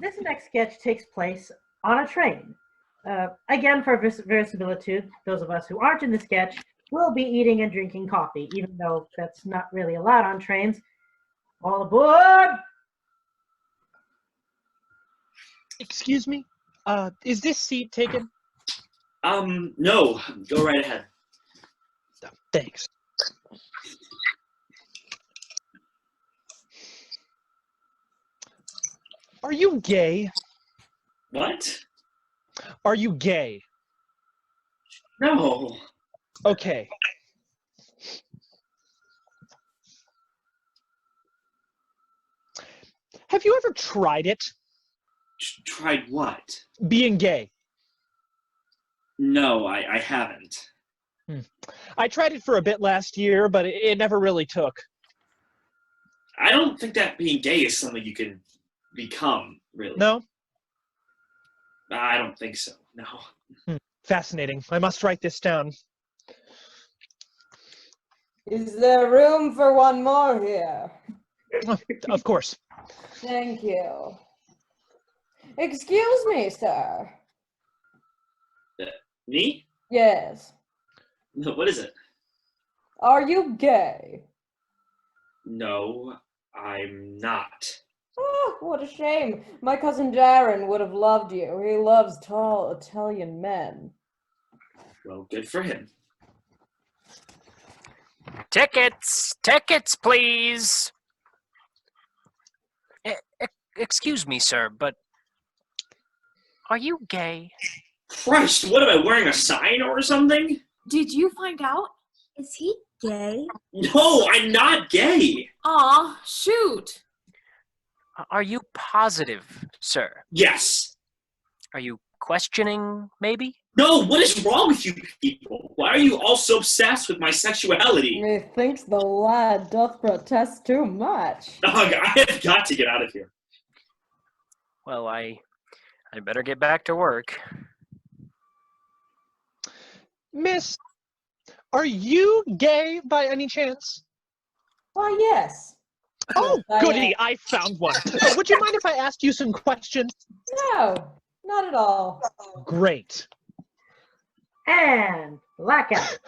This next sketch takes place on a train. Again, for verisimilitude, those of us who aren't in the sketch will be eating and drinking coffee, even though that's not really allowed on trains. All aboard! Excuse me? Is this seat taken? No. Go right ahead. Oh, thanks. Are you gay? What? Are you gay? No. Okay. Have you ever tried it? Tried what? Being gay. No, I haven't. I tried it for a bit last year, but it never really took. I don't think that being gay is something you can become, really. No? I don't think so, no. Fascinating. I must write this down. Is there room for one more here? Oh, of course. Thank you. Excuse me, sir. Me? Yes. No, what is it? Are you gay? No, I'm not. Oh, what a shame. My cousin Darren would have loved you. He loves tall Italian men. Well, good for him. Tickets! Tickets, please! Excuse me, sir, but are you gay? Christ, what am I, wearing a sign or something? Did you find out? Is he gay? No, I'm not gay. Aw, shoot. Are you positive, sir? Yes. Are you questioning, maybe? No, what is wrong with you people? Why are you all so obsessed with my sexuality? Methinks the lad doth protest too much. Ugh, I have got to get out of here. Well, I better get back to work. Miss, are you gay by any chance? Why, yes. Oh, Yes, I goody, I found one. Would you mind if I asked you some questions? No, not at all. Great. And blackout.